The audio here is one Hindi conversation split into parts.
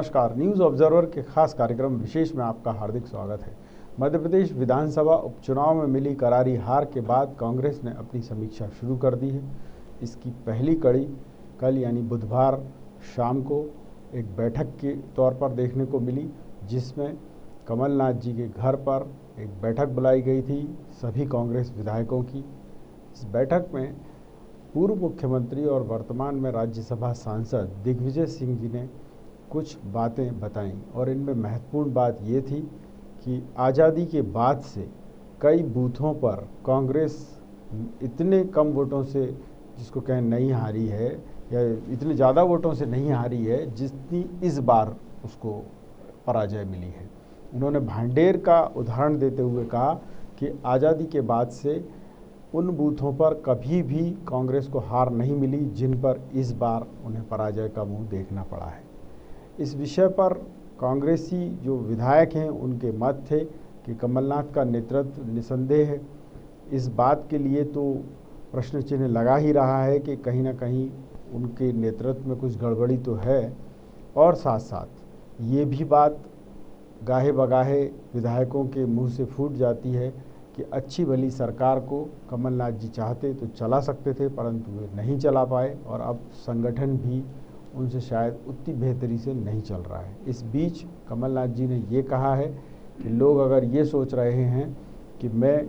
नमस्कार, न्यूज़ ऑब्जर्वर के खास कार्यक्रम विशेष में आपका हार्दिक स्वागत है। मध्य प्रदेश विधानसभा उपचुनाव में मिली करारी हार के बाद कांग्रेस ने अपनी समीक्षा शुरू कर दी है। इसकी पहली कड़ी कल यानी बुधवार शाम को एक बैठक के तौर पर देखने को मिली, जिसमें कमलनाथ जी के घर पर एक बैठक बुलाई गई थी सभी कांग्रेस विधायकों की। इस बैठक में पूर्व मुख्यमंत्री और वर्तमान में राज्यसभा सांसद दिग्विजय सिंह जी ने कुछ बातें बताईं और इनमें महत्वपूर्ण बात ये थी कि आज़ादी के बाद से कई बूथों पर कांग्रेस इतने कम वोटों से, जिसको कहें, नहीं हारी है या इतने ज़्यादा वोटों से नहीं हारी है जितनी इस बार उसको पराजय मिली है। उन्होंने भांडेर का उदाहरण देते हुए कहा कि आज़ादी के बाद से उन बूथों पर कभी भी कांग्रेस को हार नहीं मिली जिन पर इस बार उन्हें पराजय का मुंह देखना पड़ा है। इस विषय पर कांग्रेसी जो विधायक हैं उनके मत थे कि कमलनाथ का नेतृत्व निसंदेह है। इस बात के लिए तो प्रश्न चिन्ह लगा ही रहा है कि कहीं ना कहीं उनके नेतृत्व में कुछ गड़बड़ी तो है, और साथ साथ ये भी बात गाहे बगाहे विधायकों के मुंह से फूट जाती है कि अच्छी भली सरकार को कमलनाथ जी चाहते तो चला सकते थे, परंतु वे नहीं चला पाए और अब संगठन भी उनसे शायद उतनी बेहतरी से नहीं चल रहा है। इस बीच कमलनाथ जी ने ये कहा है कि लोग अगर ये सोच रहे हैं कि मैं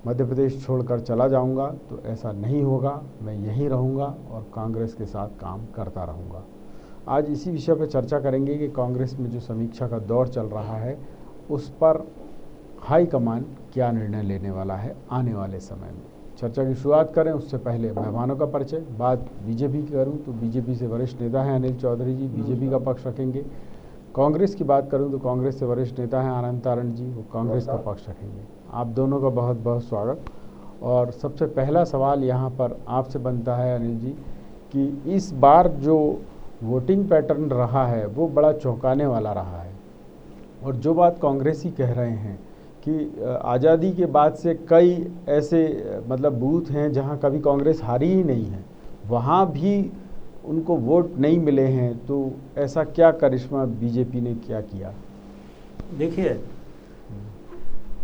मध्य प्रदेश छोड़कर चला जाऊंगा तो ऐसा नहीं होगा, मैं यहीं रहूंगा और कांग्रेस के साथ काम करता रहूंगा। आज इसी विषय पर चर्चा करेंगे कि कांग्रेस में जो समीक्षा का दौर चल रहा है उस पर हाईकमान क्या निर्णय लेने वाला है आने वाले समय में। चर्चा की शुरुआत करें उससे पहले मेहमानों का परिचय। बात बीजेपी की करूं तो बीजेपी से वरिष्ठ नेता हैं अनिल चौधरी जी, बीजेपी का पक्ष रखेंगे। कांग्रेस की बात करूं तो कांग्रेस से वरिष्ठ नेता हैं आनंद तारण जी, वो कांग्रेस का पक्ष रखेंगे। आप दोनों का बहुत बहुत स्वागत। और सबसे पहला सवाल यहाँ पर आपसे बनता है अनिल जी कि इस बार जो वोटिंग पैटर्न रहा है वो बड़ा चौंकाने वाला रहा है, और जो बात कांग्रेसी कह रहे हैं कि आज़ादी के बाद से कई ऐसे बूथ हैं जहां कभी कांग्रेस हारी ही नहीं है, वहां भी उनको वोट नहीं मिले हैं। तो ऐसा क्या करिश्मा बीजेपी ने क्या किया? देखिए,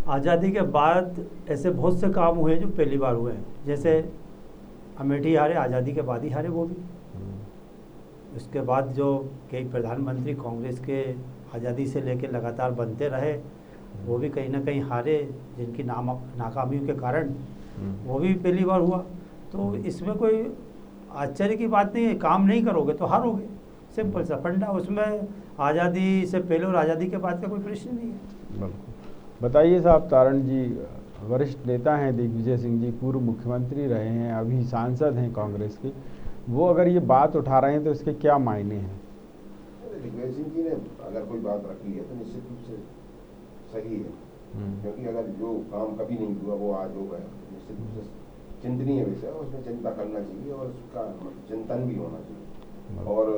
आज़ादी के बाद ऐसे बहुत से काम हुए जो पहली बार हुए हैं। जैसे अमेठी हारे, आज़ादी के बाद ही हारे वो भी। उसके बाद जो कई प्रधानमंत्री कांग्रेस के आज़ादी से लेकर लगातार बनते रहे वो भी कहीं ना कहीं हारे, जिनकी नाकामियों के कारण वो भी पहली बार हुआ। तो इसमें कोई आश्चर्य की बात नहीं है, काम नहीं करोगे तो हारोगे, सिंपल सा फंडा। उसमें आज़ादी से पहले और आज़ादी के बाद का कोई प्रश्न नहीं है। बिल्कुल। बताइए साहब, तारण जी वरिष्ठ नेता हैं, दिग्विजय सिंह जी पूर्व मुख्यमंत्री रहे हैं, अभी सांसद हैं कांग्रेस के, वो अगर ये बात उठा रहे हैं तो इसके क्या मायने हैं? दिग्विजय सिंह जी ने अगर कोई बात रखी है तो निश्चित रूप से सही है, क्योंकि अगर जो काम कभी नहीं हुआ वो आज हो गया, निश्चित रूप से चिंतनीय विषय है, उसमें चिंता करना चाहिए और उसका चिंतन भी होना चाहिए और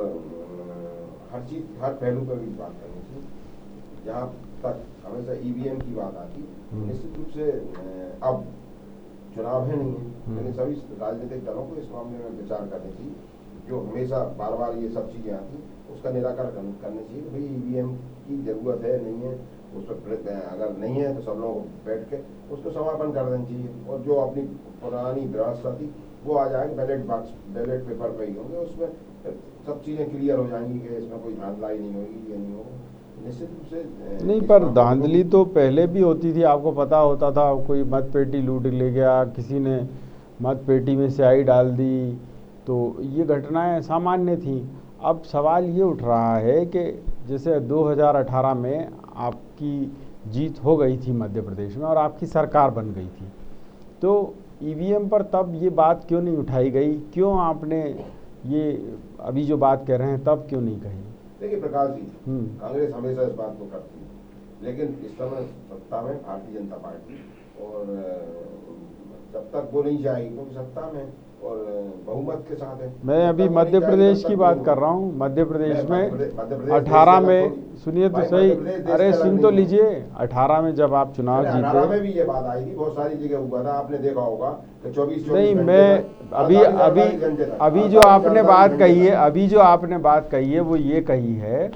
हर चीज, हर पहलू पर भी बात करनी चाहिए। जहाँ तक हमेशा ईवीएम की बात आती है, निश्चित रूप से अब चुनाव है नहीं है, लेकिन सभी राजनीतिक दलों को इस मामले में विचार करना चाहिए। जो हमेशा बार बार ये सब चीजें आती उसका निराकरण करना चाहिए कि भाई ईवीएम की जरूरत है नहीं है, उस पर अगर नहीं है तो सब लोग बैठ के उसको समापन कर देना चाहिए और जो अपनी पुरानी व्यवस्था थी वो आ जाएगी, बैलेट पेपर पे ही होंगे, उसमें सब चीज़ें क्लियर हो जाएंगी कि इसमें कोई धांधलाई नहीं होगी, ये नहीं होगा। निश्चित रूप से नहीं, पर धांधली तो पहले भी होती थी, आपको पता होता था। कोई मत पेटी लूट ले गया, किसी ने मत पेटी में स्याही डाल दी, तो ये घटनाएं सामान्य थी। अब सवाल ये उठ रहा है कि जैसे 2018 में आपकी जीत हो गई थी मध्य प्रदेश में और आपकी सरकार बन गई थी, तो ईवीएम पर तब ये बात क्यों नहीं उठाई गई? क्यों आपने ये अभी जो बात कह रहे हैं तब क्यों नहीं कही? देखिए प्रकाश जी, कांग्रेस हमेशा इस बात को करती है, लेकिन इस समय सत्ता में भारतीय जनता पार्टी, और जब तक वो नहीं जाएगी क्योंकि सत्ता में और बहुमत के साथ है। मैं अभी मध्य प्रदेश की बात कर रहा हूँ। मध्य प्रदेश में 18 में, सुनिए तो सही, अरे सुन तो लीजिए, 18 में जब आप चुनाव जीते, 18 में भी ये बात आई थी, बहुत सारी जगह हुआ था, आपने देखा होगा कि 24 नहीं, मैं अभी जो आपने बात कही है, वो ये कही है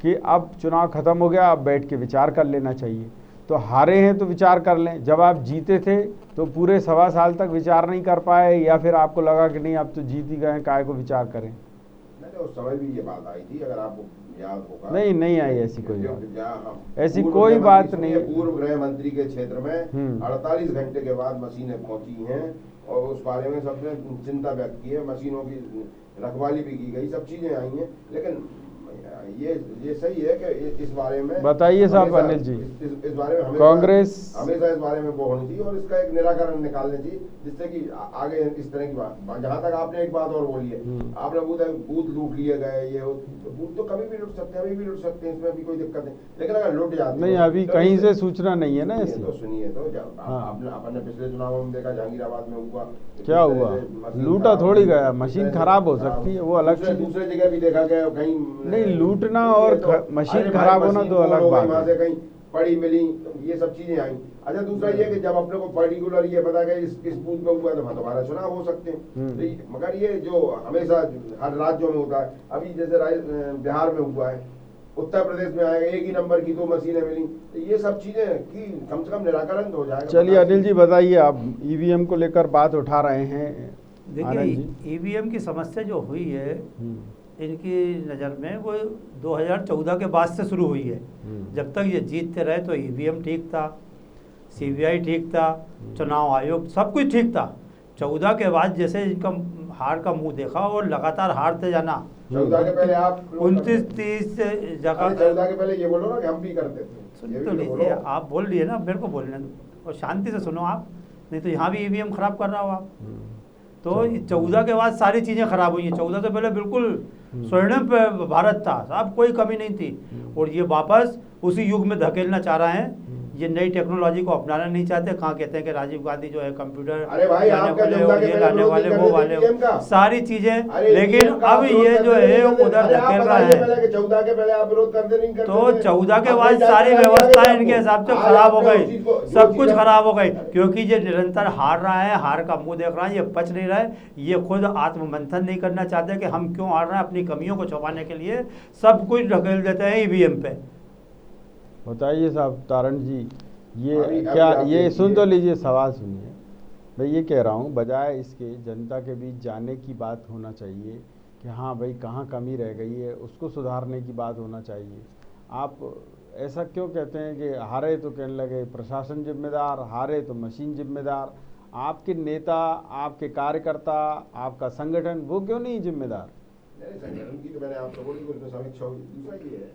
कि अब चुनाव खत्म हो गया, अब बैठ के विचार कर लेना चाहिए। तो हारे हैं तो विचार कर लें। जब आप जीते थे तो पूरे 1.25 साल तक विचार नहीं कर पाए, या फिर आपको लगा कि नहीं अब तो जीत ही गए, काहे को विचार करें? नहीं, उस समय भी ये बात आई थी, अगर आपको याद होगा। नहीं आई ऐसी कोई बात, ऐसी पूर्व कोई गृह बात मंत्री नहीं। सुनिए, पूर्व गृह मंत्री के क्षेत्र में 48 घंटे के बाद मशीनें पहुंची हैं और उस बारे में सबने चिंता व्यक्त की है। मशीनों की रखवाली भी की गई, सब चीजें आई हैं, लेकिन ये सही है कि इस बारे में बताइए साहब अनिल जी, इस बारे में कांग्रेस हमेशा इस बारे में वो होनी चाहिए और इसका एक निराकरण निकालना चाहिए, जिससे कि आगे इस तरह की बात। जहां तक आपने एक बात और बोली है, आपने बूथ लूट लिए गए, ये बूथ तो कभी भी लूट सकते हैं, अभी भी लूट सकते हैं, इसमें भी कोई दिक्कत नहीं, लेकिन अगर लूट जाते नहीं, अभी कहीं से सूचना नहीं है ना ऐसी। तो सुनिए, तो आपने पिछले चुनाव में देखा जहांगीराबाद में हुआ, क्या हुआ? लूटा थोड़ी गया, मशीन खराब हो सकती है, वो अलग चीज। दूसरे जगह भी देखा गया, कहीं नहीं, लूटना और मशीन खराब होना तो अलग बात वहां से है। कहीं पड़ी मिली, ये सब चीजें आई। अच्छा, दूसरा ये कि जब अपने को पर्टिकुलर ये पता गया इस बूथ में हुआ तो वहां दोबारा चुनाव हो सकते हैं। तो मगर ये जो हमेशा हर राज्यों में होता है, अभी जैसे बिहार में हुआ है, उत्तर प्रदेश में आएगा, एक ही नंबर की 2 मशीनें मिली, तो ये सब चीजें की कम से कम निराकरण तो हो जाएगा। चलिए अनिल जी बताइए, आप ईवीएम को लेकर बात उठा रहे हैं। देखिए, ईवीएम की समस्या जो हुई है इनकी नज़र में वो 2014 के बाद से शुरू हुई है। जब तक ये जीतते रहे तो ईवीएम ठीक था, सीबीआई ठीक था, चुनाव आयोग सब कुछ ठीक था। 14 के बाद जैसे इनका हार का मुंह देखा और लगातार हारते जाना। 14 के पहले आप 29-30 जगह, 14 के पहले ये बोलो ना कि हम भी करते थे। सुन तो लीजिए, आप बोल रही है ना, मेरे को बोलने दो और शांति से सुनो आप, नहीं तो यहाँ भी ईवीएम खराब कर रहा हो आप। तो 14 के बाद सारी चीज़ें खराब हुई हैं। 14 से पहले बिल्कुल स्वर्णिम पे भारत था, सब कोई कमी नहीं थी, और ये वापस उसी युग में धकेलना चाह रहे हैं। ये नई टेक्नोलॉजी को अपनाना नहीं चाहते। कहाँ कहते हैं कि राजीव गांधी जो है कंप्यूटर अरे भाई, लाने वाले वो वाले सारी चीजें, लेकिन अब ये जो है उधर धकेल रहा है। 14 के पहले आप विरोध करते नहीं करते, तो 14 के बाद सारी व्यवस्था इनके हिसाब से खराब हो गई, सब कुछ खराब हो गई, क्योंकि ये निरंतर हार रहा है, हार का मुंह देख रहा है, ये पच नहीं रहा है, ये खुद आत्ममंथन नहीं करना चाहते कि हम क्यों हार रहे हैं। अपनी कमियों को छुपाने के लिए सब कुछ ढकेल देते हैं ईवीएम पे। बताइए साहब तारण जी, ये क्या, ये सुन तो लीजिए, सवाल सुनिए। मैं ये कह रहा हूँ, बजाय इसके जनता के बीच जाने की बात होना चाहिए कि हाँ भाई कहाँ कमी रह गई है, उसको सुधारने की बात होना चाहिए। आप ऐसा क्यों कहते हैं कि हारे तो कहने लगे प्रशासन जिम्मेदार, हारे तो मशीन जिम्मेदार? आपके नेता, आपके कार्यकर्ता, आपका संगठन, वो क्यों नहीं जिम्मेदार? संगठन की तो मैंने आपको बोली, उसमें समीक्षा हुई। दूसरा ये है,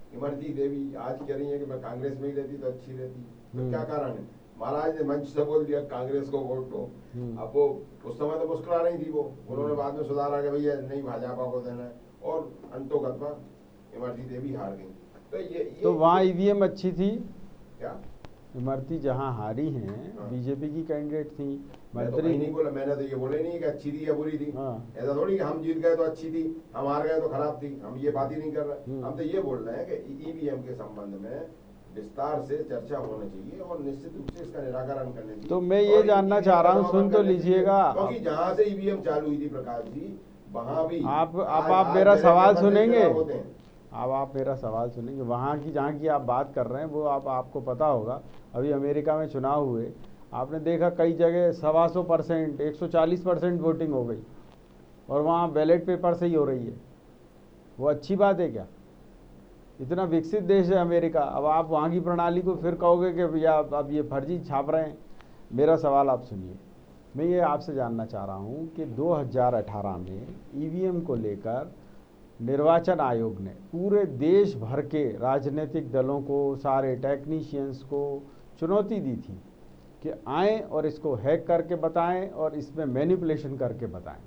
इमरती देवी आज कह रही है कि मैं कांग्रेस में ही रहती तो अच्छी रहती। तो क्या कारण है? महाराज ने मंच से बोल दिया कांग्रेस को वोट दो। अब वो उस समय तो मुस्कुरा रही थी, वो उन्होंने बाद में सुधारा कि भैया नहीं भाजपा को देना है, और अंतोगत्वा इमरती देवी हार गई। तो ये तो वहाँ ईवीएम अच्छी थी क्या? इमरती जहाँ हारी हैं बीजेपी की कैंडिडेट थी मंत्री। नहीं बोला, मैंने तो ये बोले नहीं कि अच्छी थी या बुरी थी। ऐसा थोड़ी कि हम जीत गए तो अच्छी थी, हम हार गए तो खराब थी, हम ये बात ही नहीं कर रहे। हम तो ये बोल रहे हैं कि ईवीएम के संबंध में विस्तार से चर्चा होनी चाहिए और निश्चित रूप से इसका निराकरण करने चाहिए। तो मैं ये जानना चाह रहा हूँ, सुन तो लीजिएगा, क्योंकि जहाँ से ईवीएम चालू हुई थी प्रकाश जी, वहाँ भी आप मेरा सवाल सुनेंगे, अब आप मेरा सवाल सुनेंगे। वहाँ की जहाँ की आप बात कर रहे हैं वो आपको पता होगा, अभी अमेरिका में चुनाव हुए, आपने देखा कई जगह 125%, 140% वोटिंग हो गई, और वहाँ बैलेट पेपर से ही हो रही है। वो अच्छी बात है क्या? इतना विकसित देश है अमेरिका, अब आप वहाँ की प्रणाली को फिर कहोगे कि भैया अब ये फर्जी छाप रहे हैं? मेरा सवाल आप सुनिए, मैं ये आपसे जानना चाह रहा हूँ कि 2018 में ईवीएम को लेकर निर्वाचन आयोग ने पूरे देश भर के राजनीतिक दलों को, सारे टेक्नीशियंस को चुनौती दी थी कि आएँ और इसको हैक करके बताएं और इसमें मैनिपुलेशन करके बताएं।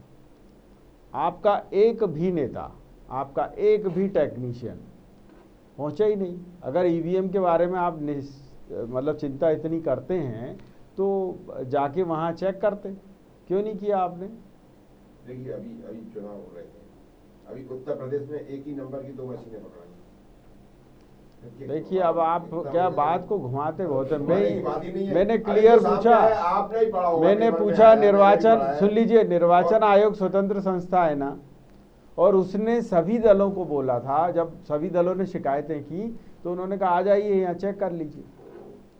आपका एक भी नेता, आपका एक भी टेक्नीशियन पहुंचा ही नहीं। अगर ईवीएम के बारे में आप मतलब चिंता इतनी करते हैं तो जाके वहाँ चेक करते, क्यों नहीं किया आपने? देखिए, अभी चुनाव हो रहे थे, अभी उत्तर प्रदेश में एक ही नंबर की 2 मशीनें पकड़ाई। देखिए, अब आप क्या बात को घुमाते बहुत है। मैंने क्लियर पूछा, मैंने पूछा निर्वाचन, सुन लीजिए, निर्वाचन आयोग स्वतंत्र संस्था है ना, और उसने सभी दलों को बोला था, जब सभी दलों ने शिकायतें की तो उन्होंने कहा आ जाइए यहाँ चेक कर लीजिए।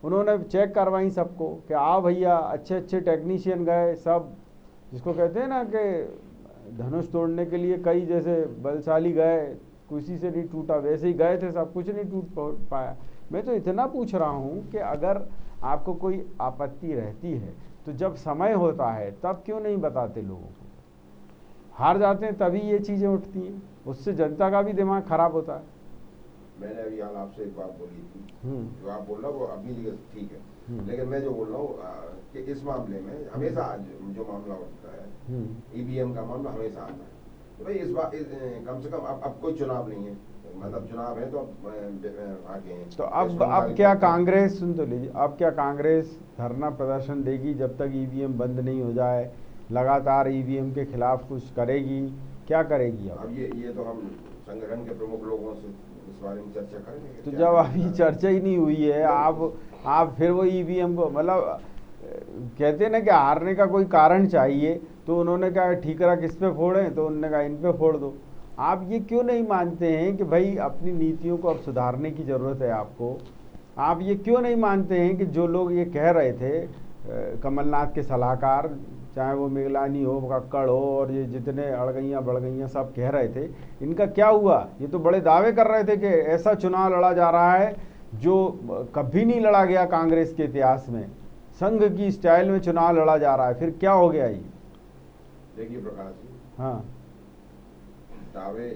उन्होंने चेक करवाई सबको कि आओ भैया, अच्छे अच्छे टेक्नीशियन गए सब, जिसको कहते हैं ना कि धनुष तोड़ने के लिए कई जैसे बलशाली गए, किसी से नहीं टूटा, वैसे ही गए थे सब, कुछ नहीं टूट पाया। मैं तो इतना पूछ रहा हूँ कि अगर आपको कोई आपत्ति रहती है तो जब समय होता है तब क्यों नहीं बताते लोगों को? हार जाते हैं तभी ये चीज़ें उठती हैं, उससे जनता का भी दिमाग खराब होता है। मैंने अभी हाल आपसे एक बात बोली थी, जो आप बोल रहे हो वो अपनी जगह ठीक है, लेकिन मैं जो बोल रहा हूँ कि इस मामले में हमेशा जो मामला उठता है ईवीएम का मामला हमेशा आता है, तो भाई इस बार कम से कम अब कोई चुनाव नहीं है, मतलब चुनाव है तो अब आगे हैं, तो अब क्या कांग्रेस, सुन तो लीजिए, अब क्या कांग्रेस धरना प्रदर्शन देगी जब तक ईवीएम बंद नहीं हो जाए? लगातार ईवीएम के खिलाफ कुछ करेगी? क्या करेगी? अब ये तो हम संगठन के प्रमुख लोगों से इस बारे में चर्चा करेंगे। तो जब अभी चर्चा ही नहीं हुई है, आप फिर वो ईवीएम को, मतलब कहते हैं ना कि हारने का कोई कारण चाहिए, तो उन्होंने कहा ठीकरा किस पे फोड़ें, तो उन्होंने कहा इन पे फोड़ दो। आप ये क्यों नहीं मानते हैं कि भाई अपनी नीतियों को अब सुधारने की ज़रूरत है आपको? आप ये क्यों नहीं मानते हैं कि जो लोग ये कह रहे थे, कमलनाथ के सलाहकार, चाहे वो मिगलानी हो, कक्कड़ हो, और ये जितने अड़गैयाँ बड़गैयाँ सब कह रहे थे, इनका क्या हुआ? ये तो बड़े दावे कर रहे थे कि ऐसा चुनाव लड़ा जा रहा है जो कभी नहीं लड़ा गया कांग्रेस के इतिहास में, संघ की स्टाइल में चुनाव लड़ा जा रहा है। फिर क्या हो गया ये? देखिए प्रकाश जी, हाँ, दावे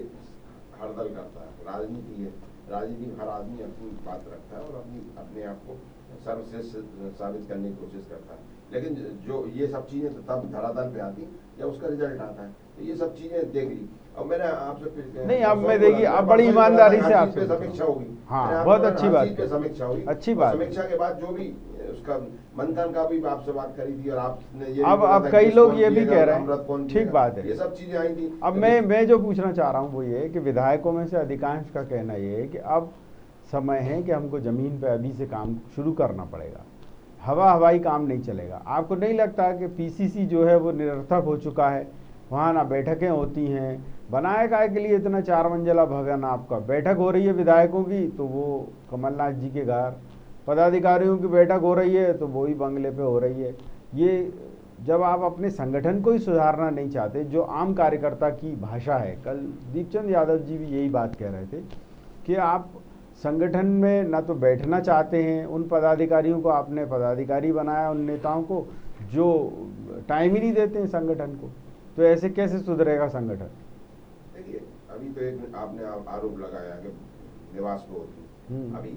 हर दल करता है, राजनीति है, राजनीति में हर आदमी अपनी बात रखता है और अपने आप को सर्वश्रेष्ठ साबित करने की कोशिश करता है, लेकिन जो ये सब चीजें तब धरातल पे आती जब उसका रिजल्ट आता है, तो ये सब चीजें देख ली। अब मैंने आपसे नहीं, अब मैं देखिए, अब बड़ी ईमानदारी से आपसे समीक्षा होगी। हाँ, बहुत अच्छी बात है, समीक्षा हुई, अच्छी बात। समीक्षा के बाद जो भी उसका मंथन का भी आपसे बात करी थी, और आपने ये अब कई लोग ये भी कह रहे हैं, ठीक बात है, ये सब चीजें आई थी। अब मैं जो पूछना चाह रहा हूँ वो ये कि विधायकों में से अधिकांश का कहना ये है कि अब समय है कि हमको ज़मीन पे अभी से काम शुरू करना पड़ेगा, हवाई काम नहीं चलेगा। आपको नहीं लगता कि पीसीसी जो है वो निरर्थक हो चुका है? वहाँ ना बैठकें होती हैं, बनाए काय के लिए इतना 4 मंजिला भवन, आपका बैठक हो रही है विधायकों की तो वो कमलनाथ जी के घर, पदाधिकारियों की बैठक हो रही है तो वही बंगले पे हो रही है। ये जब आप अपने संगठन को ही सुधारना नहीं चाहते, जो आम कार्यकर्ता की भाषा है, कल दीपचंद यादव जी भी यही बात कह रहे थे कि आप संगठन में ना तो बैठना चाहते हैं, उन पदाधिकारियों को आपने पदाधिकारी बनाया, उन नेताओं को जो टाइम ही नहीं देते हैं संगठन को, तो ऐसे कैसे सुधरेगा संगठन? देखिए, अभी तो एक आपने आरोप लगाया कि निवास पे होती, अभी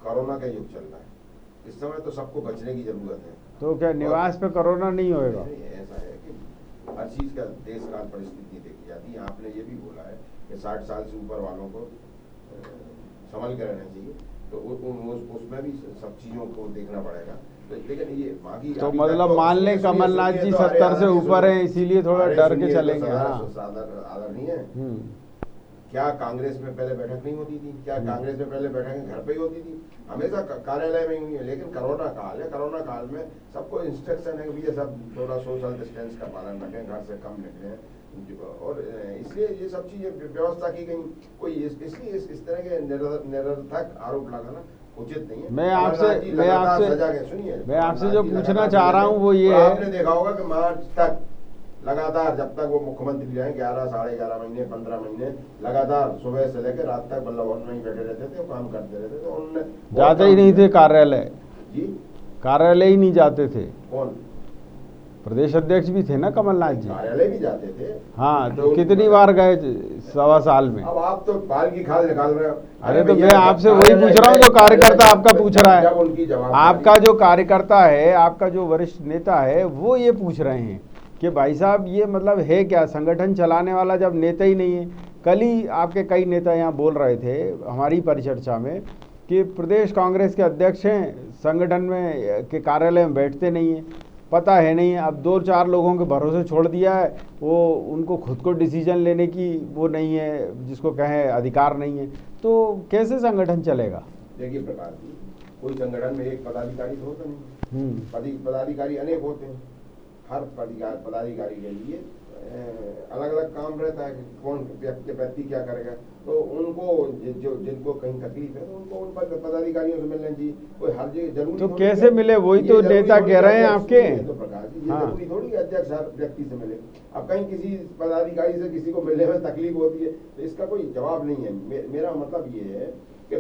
कोरोना का युग चल रहा है, इस समय तो सबको बचने की जरूरत है, तो क्या निवास पे कोरोना नहीं होएगा? ऐसा है कि हर चीज का देश काल परिस्थिति देखी जाती है। आपने ये भी बोला है कि 60 साल से ऊपर वालों को संभल कर रहना चाहिए, तो उसमें भी सब चीजों को देखना पड़ेगा। तो लेकिन ये बाकी तो मतलब मान लें कमलनाथ जी 70 से ऊपर हैं, इसीलिए थोड़ा डर के चलेंगे। आदर नहीं है। क्या कांग्रेस में पहले बैठक नहीं होती थी? क्या कांग्रेस में पहले बैठकें घर पे ही होती थी? हमेशा कार्यालय में ही हुई है, लेकिन कोरोना काल है, कोरोना काल में सबको इंस्ट्रक्शन है कि भैया सब थोड़ा सोशल डिस्टेंस का पालन रखें, घर से कम निकलें, और इसलिए ये सब चीजें व्यवस्था की गई। कोई इसलिए इस तरह के निरर्थक आरोप लगाना उचित नहीं है। मैं आपसे जो पूछना चाह रहा हूँ वो ये है, आपने देखा होगा कि मार्च तक लगातार, जब तक वो मुख्यमंत्री रहे, 11 साढ़े 11 महीने 15 महीने लगातार सुबह से लेकर रात तक बल्लभ भवन में ही बैठे रहते थे, काम करते रहते थे। उन्होंने जाते ही नहीं थे कार्यालय जी, कार्यालय ही नहीं जाते थे। कौन? प्रदेश अध्यक्ष भी थे ना कमलनाथ जी, कार्यालय भी जाते थे। हाँ, तो कितनी बार गए 1.25 साल में? अब आप तो बाल की खाल निकाल रहे हो। अरे तो मैं आपसे वही पूछ रहा हूँ जो कार्यकर्ता आपका पूछ रहा है, आपका जो कार्यकर्ता है, आपका जो वरिष्ठ नेता है, वो ये पूछ रहे हैं कि भाई साहब ये मतलब है क्या, संगठन चलाने वाला जब नेता ही नहीं है। कल ही आपके कई नेता यहाँ बोल रहे थे हमारी परिचर्चा में कि प्रदेश कांग्रेस के अध्यक्ष हैं, संगठन में के कार्यालय में बैठते नहीं हैं, पता है नहीं, अब 2-4 लोगों के भरोसे छोड़ दिया है, वो उनको खुद को डिसीजन लेने की वो नहीं है, जिसको कहें अधिकार नहीं है, तो कैसे संगठन चलेगा? देखिए प्रकाश जी, कोई संगठन में एक पदाधिकारी तो होता नहीं, पदाधिकारी अनेक होते हैं। हर पदाधिकारी के लिए अलग अलग काम रहता है कि कौन व्यक्ति क्या करेगा, तो उनको जो जिनको कहीं तकलीफ है तो उनको उन पदाधिकारियों से मिलना चाहिए। कोई हर जगह जरूरी तो कैसे मिले, वही तो नेता कह रहे हैं आपके। तो प्रकाश जी, ये जरूरी थोड़ी अध्यक्ष हर व्यक्ति से मिले। अब कहीं किसी पदाधिकारी से किसी को मिलने में तकलीफ होती है तो इसका कोई जवाब नहीं है। मेरा मतलब ये है कि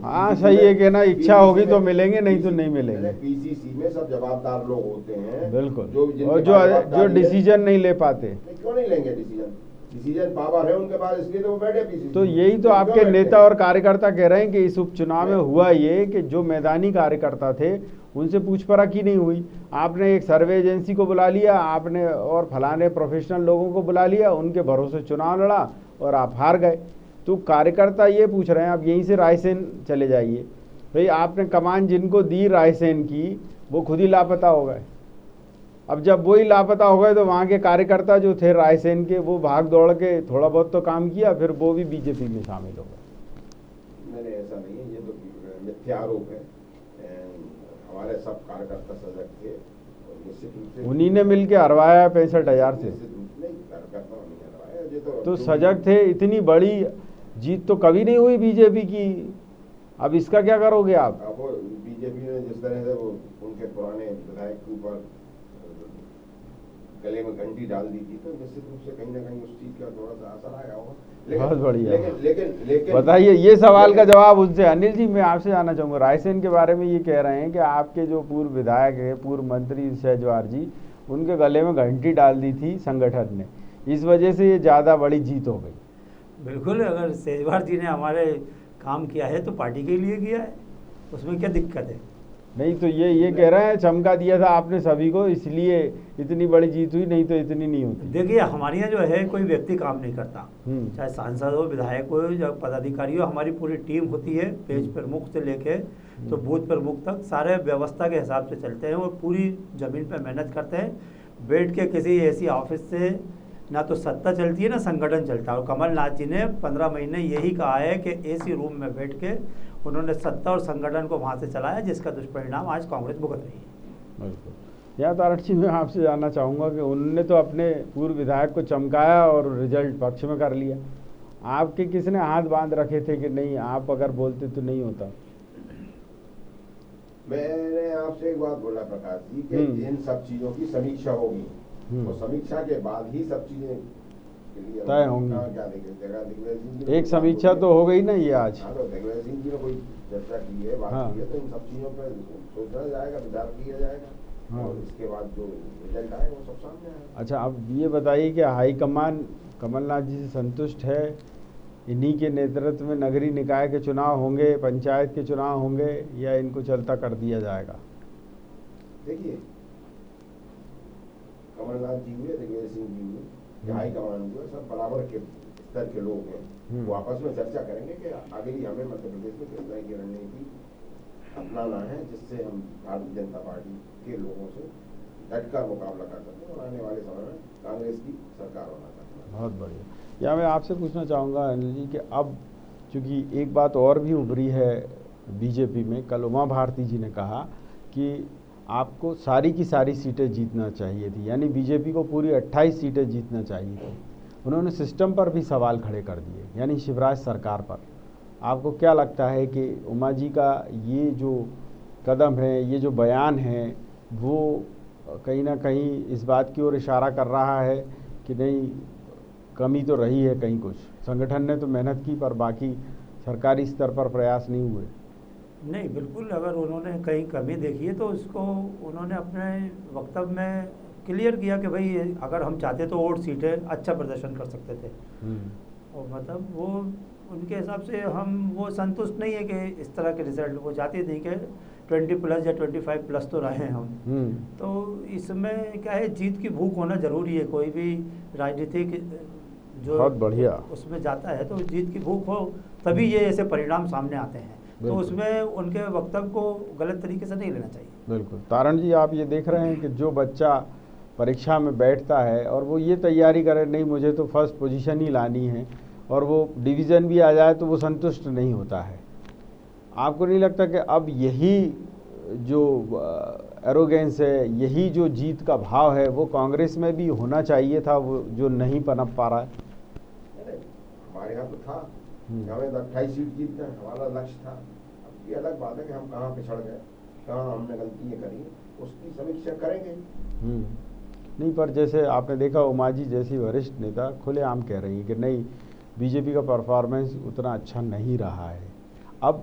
हाँ सही है कि ना, इच्छा होगी तो मिलेंगे, नहीं तो नहीं मिलेंगे। पीसीसी में सब जवाबदार लोग होते हैं, बिल्कुल, और जो डिसीजन नहीं ले पाते। क्यों नहीं लेंगे डिसीजन पावर है उनके पास, इसलिए तो वो बैठे पीसीसी। तो यही तो आपके नेता और कार्यकर्ता कह रहे हैं कि इस उपचुनाव में हुआ ये कि जो मैदानी कार्यकर्ता थे उनसे पूछ परख ही नहीं हुई। आपने एक सर्वे एजेंसी को बुला लिया, आपने और फलाने प्रोफेशनल लोगों को बुला लिया, उनके भरोसे चुनाव लड़ा और आप हार गए। तो कार्यकर्ता ये पूछ रहे हैं आप यहीं से रायसेन चले जाइए, भाई आपने कमान जिनको दी रायसेन की वो खुद ही लापता हो गए। अब जब वही लापता हो गए तो वहाँ के कार्यकर्ता जो थे रायसेन के वो भाग दौड़ के थोड़ा बहुत तो काम किया, फिर वो भी बीजेपी में शामिल हो गए। नहीं ऐसा नहीं है, ये तो मिथ्या आरोप है। हमारे सब कार्यकर्ता सजग थे और निश्चित रूप से उन्हीं ने मिल के हरवाया 65,000 से। तो सजग थे, इतनी बड़ी जीत तो कभी नहीं हुई बीजेपी की, अब इसका क्या करोगे आप? अब बीजेपी ने जिस तरह से वो उनके पुराने विधायक के ऊपर गले में घंटी डाल दी थी, तो निश्चित रूप से कहीं ना कहीं उस चीज का थोड़ा सा असर आया होगा। बहुत बढ़िया। लेकिन बताइए, ये सवाल का जवाब उनसे। अनिल जी, मैं आपसे जानना चाहूँगा, रायसेन के बारे में ये कह रहे हैं कि आपके जो पूर्व विधायक है, पूर्व मंत्री शहजवार जी, उनके गले में घंटी डाल दी थी संगठन ने, इस वजह से ये ज़्यादा बड़ी जीत हो गई। बिल्कुल, अगर शहजवार जी ने हमारे काम किया है तो पार्टी के लिए किया है, उसमें क्या दिक्कत है? नहीं तो ये कह रहे हैं चमका दिया था आपने सभी को, इसलिए इतनी बड़ी जीत हुई, नहीं तो इतनी नहीं होती। देखिए, हमारे यहाँ जो है कोई व्यक्ति काम नहीं करता, चाहे सांसद हो, विधायक हो या पदाधिकारी हो, हमारी पूरी टीम होती है, पेज प्रमुख से लेके तो बूथ प्रमुख तक सारे व्यवस्था के हिसाब से चलते हैं और पूरी ज़मीन पर मेहनत करते हैं। बैठ के किसी ऐसी ऑफिस से ना तो सत्ता चलती है ना संगठन चलता है। और कमलनाथ जी ने 15 महीने यही कहा है कि एसी रूम में बैठ के उन्होंने सत्ता और संगठन को वहाँ से चलाया, जिसका दुष्परिणाम आज कांग्रेस भुगत रही है। बिल्कुल। या तारक जी, मैं आपसे जानना चाहूँगा कि उन्होंने तो अपने पूर्व विधायक को चमकाया और रिजल्ट पक्ष में कर लिया, आपके किसने हाथ बांध रखे थे कि नहीं आप अगर बोलते तो नहीं होता? मैंने आपसे एक बात बोला प्रकाश जी कि इन सब चीजों की समीक्षा होगी और समीक्षा के बाद ही सब चीजें तय होंगी। एक समीक्षा तो हो गई ना ये आज। हाँ, तो दिग्विजय सिंह जी ने कोई चर्चा की है, बात की है, तो इन सब चीजों पर सोचा जाएगा, विचार किया जाएगा और इसके बाद जो रिजल्ट आएगा वो सब सामने आएगा। अच्छा, अब ये बताइए कि हाईकमान कमलनाथ जी से संतुष्ट है? इन्हीं के नेतृत्व में नगरीय निकाय के चुनाव होंगे, पंचायत के चुनाव होंगे, या इनको चलता कर दिया जाएगा? देखिए, कमलनाथ जी हुए, दिग्विजय सिंह जी हुए, हाईकमान हुए, सब बराबर के स्तर के लोग हैं। वो आपस में चर्चा करेंगे कि अगली हमें मध्य प्रदेश में किस तरह की रणनीति अपनाना है जिससे हम भारतीय जनता पार्टी के लोगों से डटकर मुकाबला कर सकते हैं और आने वाले समय में कांग्रेस की सरकार होना चाहते हैं। बहुत बढ़िया। या मैं आपसे पूछना चाहूँगा अनिल जी कि अब चूँकि एक बात और भी उभरी है बीजेपी में, कल उमा भारती जी ने कहा कि आपको सारी की सारी सीटें जीतना चाहिए थी, यानी बीजेपी को पूरी 28 सीटें जीतना चाहिए थी। उन्होंने सिस्टम पर भी सवाल खड़े कर दिए, यानी शिवराज सरकार पर। आपको क्या लगता है कि उमा जी का ये जो कदम है, ये जो बयान है, वो कहीं ना कहीं इस बात की ओर इशारा कर रहा है कि नहीं, कमी तो रही है कहीं कुछ, संगठन ने तो मेहनत की पर बाकी सरकारी स्तर पर प्रयास नहीं हुए? नहीं, बिल्कुल, अगर उन्होंने कहीं कमी देखी है तो उसको उन्होंने अपने वक्तव्य में क्लियर किया कि भाई अगर हम चाहते तो और सीटें अच्छा प्रदर्शन कर सकते थे। और मतलब वो उनके हिसाब से हम वो संतुष्ट नहीं है कि इस तरह के रिजल्ट, वो चाहते थे कि 20+ या 25+ तो रहे हम। तो इसमें क्या है, जीत की भूख होना जरूरी है। कोई भी राजनीतिक जो बहुत बढ़िया उसमें जाता है तो जीत की भूख हो तभी ये ऐसे परिणाम सामने आते हैं। तो उसमें उनके वक्तव्य को गलत तरीके से नहीं लेना चाहिए। बिल्कुल। तारण जी, आप ये देख रहे हैं कि जो बच्चा परीक्षा में बैठता है और वो ये तैयारी करे, नहीं मुझे तो फर्स्ट पोजीशन ही लानी है, और वो डिवीज़न भी आ जाए तो वो संतुष्ट नहीं होता है। आपको नहीं लगता कि अब यही जो एरोगेंस है, यही जो जीत का भाव है वो कांग्रेस में भी होना चाहिए था, वो जो नहीं पनप पा रहा है? हमारे यहाँ तो था, हमें 28 सीट जीतना हमारा लक्ष्य था। अब ये अलग बात है कि हम कहाँ पिछड़ गए, कहाँ हमने गलतियाँ करी, उसकी समीक्षा करेंगे। नहीं, पर जैसे आपने देखा उमा जी जैसी वरिष्ठ नेता खुलेआम कह रही हैं कि नहीं, बीजेपी का परफॉर्मेंस उतना अच्छा नहीं रहा है। अब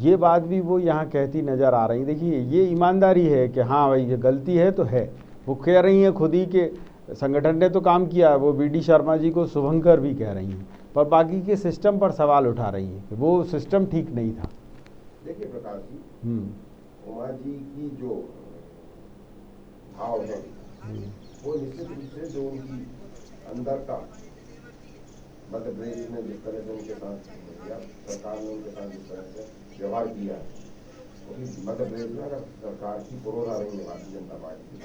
ये बात भी वो यहाँ कहती नज़र आ रही। देखिए, ये ईमानदारी है कि हाँ भाई ये गलती है तो है। वो कह रही हैं खुद ही कि संगठन ने तो काम किया है, वो बीडी शर्मा जी को शुभंकर भी कह रही हैं, पर बाकी के सिस्टम पर सवाल उठा रही हैं कि वो सिस्टम ठीक नहीं था। देखिए प्रकाश जी, उमा जी की जो भाव है वो निश्चित रूप से जो उनकी अंदर का मध्य प्रदेश में जिस तरह से उनके साथ या सरकार ने उनके साथ जिस तरह से व्यवहार किया है, क्योंकि मध्य प्रदेश में अगर सरकार की पुरोधा रही है भारतीय जनता पार्टी की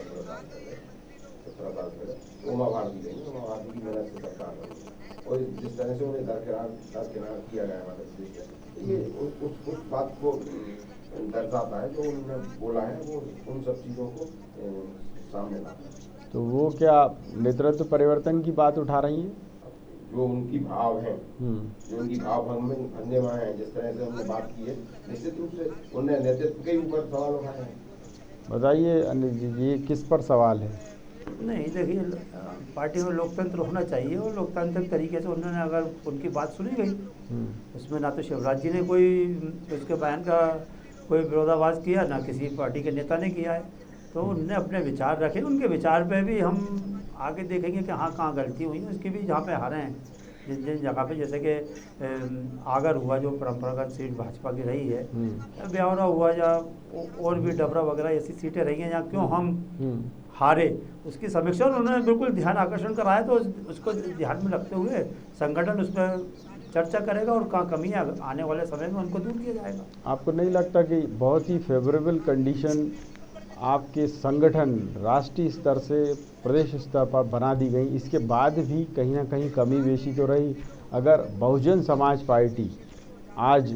17 साल पहले, तो उमा भारती रही, उमा भारती की मेहनत से सरकार रही, और जिस तरह से उन्हें दरकिनार किया गया मध्य प्रदेश में, ये उस बात को दर्शाता है। जो उन्होंने बोला है वो उन सब चीज़ों को सामने लाता है। तो वो क्या नेतृत्व परिवर्तन की बात उठा रही हैं? जो उनकी भाव है, जो उनकी भाव भंगिमा है, जिस तरह से उन्होंने बात की है, निश्चित रूप से उन्हें नेतृत्व के ऊपर सवाल उठाए हैं। बताइए अनिल जी, ये किस पर सवाल है? नहीं, देखिए, पार्टी में लोकतंत्र होना चाहिए और लोकतांत्रिक तरीके से उन्होंने अगर उनकी बात सुनी गई, उसमें ना तो शिवराज जी ने कोई उसके बयान का कोई विरोधाभास किया, ना किसी पार्टी के नेता ने किया है, तो उनने अपने विचार रखे। उनके विचार पे भी हम आगे देखेंगे कि हाँ कहाँ गलती हुई है, उसकी भी जहाँ पे हारे हैं जिन जिन जगह पे, जैसे कि आगर हुआ जो परंपरागत सीट भाजपा की रही है, ब्यावरा हुआ या और भी डबरा वगैरह ऐसी सीटें रही हैं जहाँ क्यों हम हारे, उसकी समीक्षा उन्होंने बिल्कुल ध्यान आकर्षण कराया। तो उसको ध्यान में रखते हुए संगठन उस पर चर्चा करेगा और कहाँ कमी है आने वाले समय में उनको दूर किया जाएगा। आपको नहीं लगता कि बहुत ही फेवरेबल कंडीशन आपके संगठन राष्ट्रीय स्तर से प्रदेश स्तर पर बना दी गई, इसके बाद भी कहीं ना कहीं कमी बेशी तो रही? अगर बहुजन समाज पार्टी आज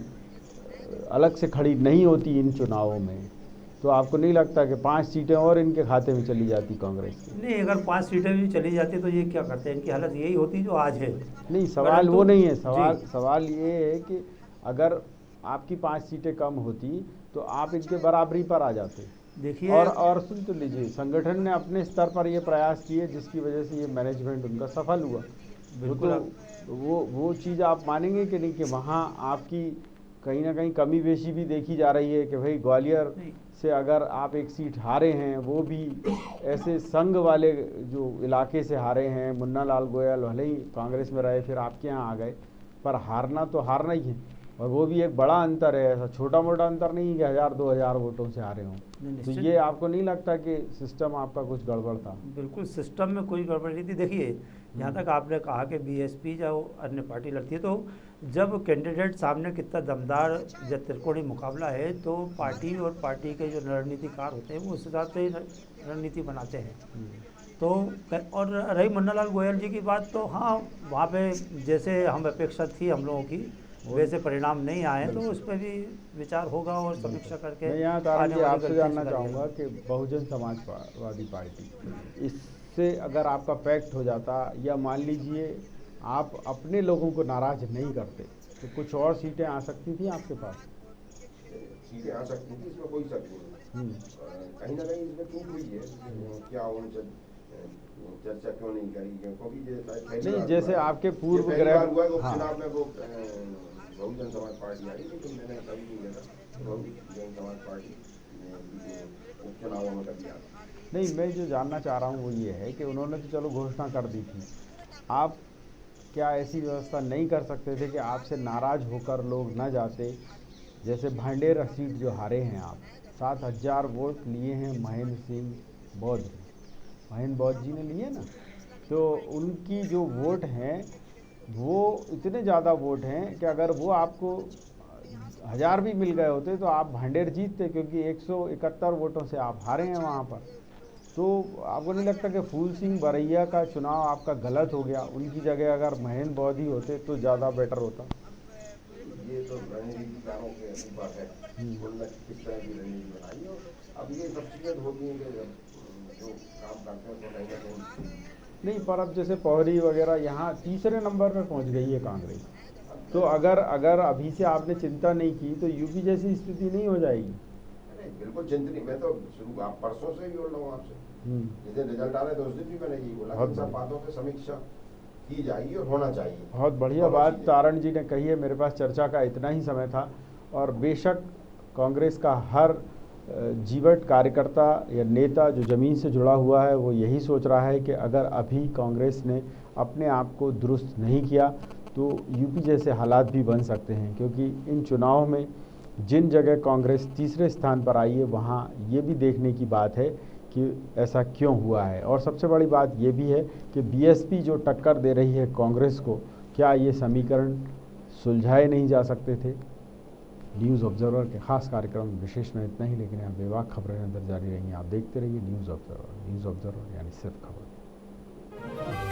अलग से खड़ी नहीं होती इन चुनावों में, तो आपको नहीं लगता कि 5 सीटें और इनके खाते में चली जाती कांग्रेस की? नहीं, अगर 5 सीटें भी चली जाती तो ये क्या करते हैं, इनकी हालत यही होती जो आज है। नहीं, सवाल वो नहीं है, सवाल ये है कि अगर आपकी 5 सीटें कम होती तो आप इनके बराबरी पर आ जाते। देखिए, और सुन तो लीजिए, संगठन ने अपने स्तर पर ये प्रयास किए जिसकी वजह से ये मैनेजमेंट उनका सफल हुआ। बिल्कुल, वो चीज़ आप मानेंगे कि नहीं कि वहाँ आपकी कहीं ना कहीं कमी बेशी भी देखी जा रही है कि भाई ग्वालियर से अगर आप एक सीट हारे हैं, वो भी ऐसे संघ वाले जो इलाके से हारे हैं, मुन्ना लाल गोयल भले ही कांग्रेस में रहे फिर आपके यहाँ आ गए, पर हारना तो हारना ही है, और वो भी एक बड़ा अंतर है, ऐसा छोटा मोटा अंतर नहीं कि 1000-2000 वोटों से हारे हों। तो ये आपको नहीं लगता कि सिस्टम आपका कुछ गड़बड़ था? बिल्कुल, सिस्टम में कोई गड़बड़ नहीं थी। देखिए, जहाँ तक आपने कहा कि बीएसपी या अन्य पार्टी लड़ती है, तो जब कैंडिडेट सामने कितना दमदार जब त्रिकोणीय मुकाबला है, तो पार्टी और पार्टी के जो रणनीतिकार होते हैं वो उस हिसाब से रणनीति बनाते हैं। तो और रही मुन्ना लाल गोयल जी की बात, तो हाँ, वहाँ पे जैसे हम अपेक्षा थी हम लोगों की वैसे परिणाम नहीं आए, तो उस पर भी विचार होगा और समीक्षा करके। मैं यहाँ आपसे जानना चाहूँगा कि बहुजन समाजवादी पार्टी, इससे अगर आपका पैक्ट हो जाता या मान लीजिए आप अपने लोगों को नाराज नहीं करते, तो कुछ और सीटें आ सकती थी आपके पास? सीटें आ सकती थी, इसमें कोई शक नहीं। कहीं ना कहीं इसमें चूक हुई है, क्या उनसे चर्चा क्यों नहीं करी? क्योंकि नहीं, जैसे आपके पूर्व ग्रह हुआ उपचुनाव में वो बहुजन समाज पार्टी आई, लेकिन मैंने कभी नहीं देखा बहुजन समाज पार्टी उपचुनावों में कभी आई नहीं। मैं जो जानना चाह रहा हूँ वो ये है कि उन्होंने तो चलो घोषणा कर दी थी, आप क्या ऐसी व्यवस्था नहीं कर सकते थे कि आपसे नाराज होकर लोग न जाते? जैसे भांडेर सीट जो हारे हैं आप, 7000 वोट लिए हैं महेंद्र सिंह बौद्ध, महेंद्र बौद्ध जी ने लिए ना, तो उनकी जो वोट हैं वो इतने ज़्यादा वोट हैं कि अगर वो आपको 1000 भी मिल गए होते तो आप भांडेर जीतते, क्योंकि 171 वोटों से आप हारे हैं वहाँ पर। तो आपको नहीं लगता कि फूल सिंह बरैया का चुनाव आपका गलत हो गया? उनकी जगह अगर महेंद्र बौद्ध ही होते तो ज़्यादा बेटर होता? ये तो रणनीतिकारों के ऊपर है, उन्होंने किस तरह की रणनीति बनाई। और अब ये सब चीज़ें होती हैं कि जो काम करते हैं तो कहीं ना कहीं नहीं, पर अब जैसे पौरी वगैरह यहाँ तीसरे नंबर में पहुँच गई है कांग्रेस, तो अगर अभी से आपने चिंता नहीं की तो यूपी जैसी स्थिति नहीं हो जाएगी। नहीं, बिल्कुल चिंता नहीं। मैं तो शुरू आप परसों से ही बोल रहा हूँ आपसे, जिस दिन रिजल्ट आ रहे थे उस दिन भी मैंने यही बोला कि इन सब बातों की समीक्षा की जाएगी और होना चाहिए। बहुत बढ़िया बात तारण जी ने कही है। मेरे पास चर्चा का इतना ही समय था, और बेशक कांग्रेस का हर जीवट कार्यकर्ता या नेता जो ज़मीन से जुड़ा हुआ है वो यही सोच रहा है कि अगर अभी कांग्रेस ने अपने आप को दुरुस्त नहीं किया तो यूपी जैसे हालात भी बन सकते हैं, क्योंकि इन चुनाव में जिन जगह कांग्रेस तीसरे स्थान पर आई है वहाँ ये भी देखने की बात है कि ऐसा क्यों हुआ है। और सबसे बड़ी बात ये भी है कि बीएसपी जो टक्कर दे रही है कांग्रेस को, क्या ये समीकरण सुलझाए नहीं जा सकते थे। न्यूज़ ऑब्जर्वर के खास कार्यक्रम विशेष में इतना ही, लेकिन यहाँ बेबाक खबरें अंदर जारी रहेंगी। आप देखते रहिए न्यूज़ ऑब्जर्वर यानी सिर्फ खबर।